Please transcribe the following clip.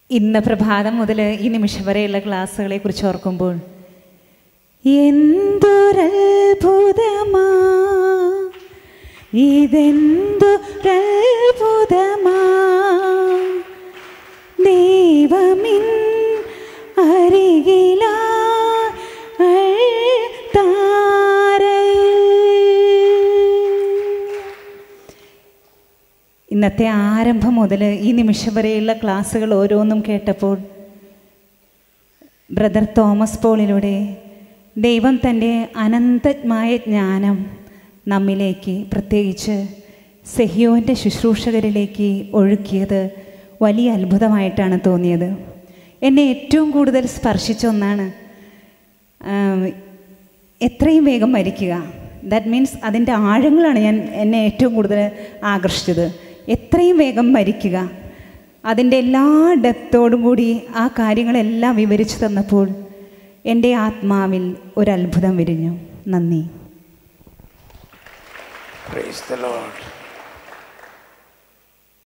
ഇന്ന് പ്രഭാതം മുതൽ ഈ നിമിഷം വരെയുള്ള ക്ലാസ്സുകളെ കുറിച്ച് ഓർക്കുമ്പോൾ എന്തൊരത്ഭുതമാ, ഇതെന്തൊരത്ഭുതമാ, ദൈവമിൻ അരികിലാ ഇന്നത്തെ ആരംഭം മുതൽ ഈ നിമിഷം വരെയുള്ള ക്ലാസ്സുകൾ ഓരോന്നും കേട്ടപ്പോൾ ബ്രദർ തോമസ് പോളിലൂടെ ദൈവം തൻ്റെ അനന്തമായ ജ്ഞാനം നമ്മിലേക്ക്, പ്രത്യേകിച്ച് സെഹിയോൻ്റെ ശുശ്രൂഷകരിലേക്ക് ഒഴുക്കിയത് വലിയ അത്ഭുതമായിട്ടാണ് തോന്നിയത്. എന്നെ ഏറ്റവും കൂടുതൽ സ്പർശിച്ച ഒന്നാണ് എത്രയും വേഗം മരിക്കുക. ദാറ്റ് മീൻസ് അതിൻ്റെ ആഴങ്ങളാണ് എന്നെ ഏറ്റവും കൂടുതൽ ആകർഷിച്ചത്. എത്രയും വേഗം മരിക്കുക, അതിൻ്റെ എല്ലാ ഡെപ്തോടും കൂടി ആ കാര്യങ്ങളെല്ലാം വിവരിച്ചു തന്നപ്പോൾ എൻ്റെ ആത്മാവിൽ ഒരത്ഭുതം വിരിഞ്ഞു. നന്ദി. Praise the Lord.